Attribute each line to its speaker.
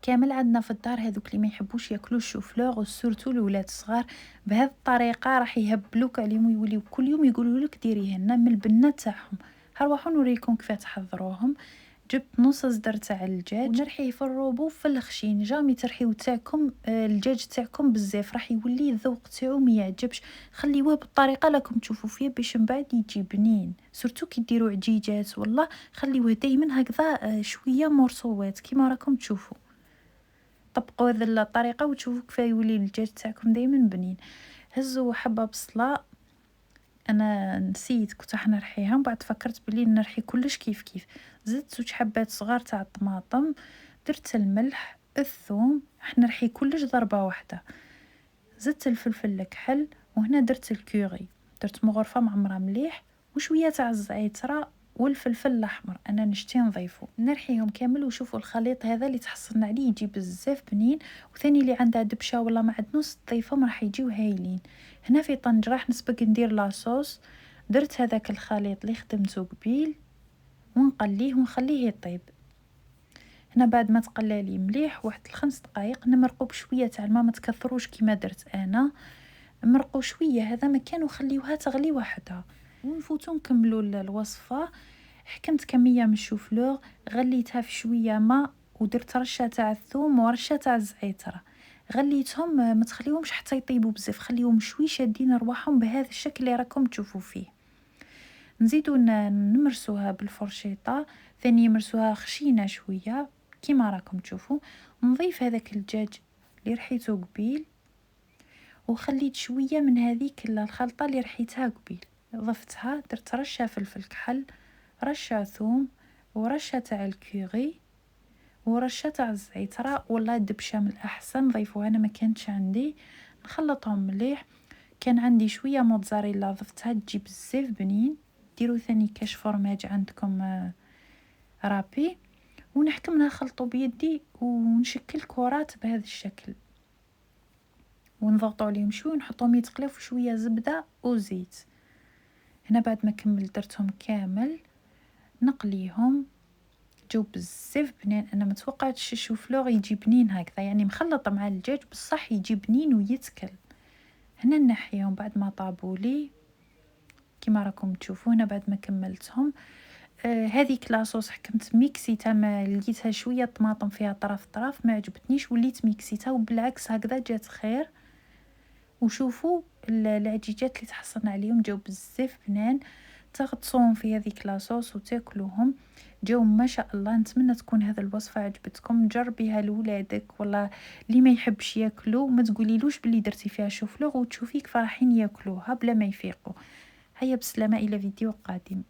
Speaker 1: كامل عندنا في الدار هذوك اللي ما يحبوش ياكلوا الشوفلوغ وسورتو الولاد الصغار. بهذه الطريقه راح يهبلوك عليهم ويوليو كل يوم يقولوا لك ديريه لنا من البنه تاعهم. هروحوا نوريكم كيف تحضروهم. جبت نص صدر تاع الدجاج ونرحيه في الروبو في الخشين. جامي ترحيو تاعكم الدجاج تاعكم بزاف راح يولي الذوق تاعو ما يعجبش. خليوه بالطريقه راكم تشوفوا فيها باش من بعد يجي بنين. سورتو كي ديروا عجيجات والله خليوه دائما هكذا شويه مرصوات كيما راكم تشوفوا. طبقوا هذه الطريقه وتشوفوا كيف يولي الدجاج تاعكم دائما بنين. هزوا حبه بصله، انا نسيت كنت راح نرحيها ومن بعد فكرت بلي نرحي كلش كيف كيف. زدت 2 حبات صغار تاع الطماطم، درت الملح الثوم راح نرحي كلش ضربه واحده. زدت الفلفل الكحل وهنا درت الكوري، درت مغرفه معمره مليح وشويه تاع الزعتره والفلفل الاحمر انا نشتي نضيفو. نرحيهم كامل وشوفوا الخليط هذا اللي تحصلنا عليه يجي بزاف بنين. وثاني اللي عندها دبشه ولا معدنوس تضيفهم راح يجيو هايلين. هنا في طنجره راح نسبق ندير لاصوص. درت هذاك الخليط اللي خدمته قبيل ونقليه ونخليه يطيب. هنا بعد ما تقلى لي مليح واحد 5 دقائق نمرقو بشويه تاع الماء، ما تكثروش كيما درت انا. مرقوا شويه هذا مكان وخليوها تغلي وحدها ونفوتو نكملوا الوصفه. حكمت كميه من الشوفلوغ غليتها في شويه ماء ودرت رشه تاع الثوم ورشه تاع الزعتره. غليتهم ما تخليهمش حتى يطيبوا بزاف، خليهم شوي شادين رواحهم بهذا الشكل اللي راكم تشوفوا فيه. نزيدو نمرسوها بالفرشيطه، ثاني نمرسوها خشينه شويه كيما راكم تشوفوا. نضيف هذاك الدجاج اللي رحيته قبيل وخليت شويه من هذيك الخلطه اللي رحيتها قبيل ضفتها. درت رشه فلفل كحل، رشه ثوم ورشه تاع الكوري ورشه تاع الزعتره والله دبشه من الاحسن ضيفوها انا ما كانتش عندي. نخلطهم مليح. كان عندي شويه موتزاريلا ضفتها تجي بزاف بنين. ديروا ثاني كاش فرماج عندكم رابي ونحكم نخلطو بيدي ونشكل كرات بهذا الشكل ونضغطوا عليهم شوي ونحطهم يتقلاو في شويه زبده وزيت. هنا بعد ما كملت درتهم كامل نقليهم جو بزاف بنين. انا ما توقعتش الشوفلوغ يجي بنين هكذا، يعني مخلط مع الدجاج بصح يجي بنين ويتكل. هنا نحيهم بعد ما طابوا لي كما راكم تشوفوا. هنا بعد ما كملتهم هذيك لاصوص حكمت ميكسيتها، ما لقيتها شويه طماطم فيها طرف ما عجبتنيش وليت ميكسيتها وبالعكس هكذا جات خير. وشوفوا العجيجات اللي تحصلنا عليهم جاو بزاف بنان. تغطسوهم في هذيك لاصوص وتاكلوهم جاو ما شاء الله. نتمنى تكون هذا الوصفه عجبتكم، جربيها لولادك ولا اللي ما يحبش ياكلوا ما تقوليلوش بلي درتي فيها شوفلوغ وتشوفي كيف رايحين ياكلوها بلا ما يفيقوا. هيا بسلامه الى فيديو قادم.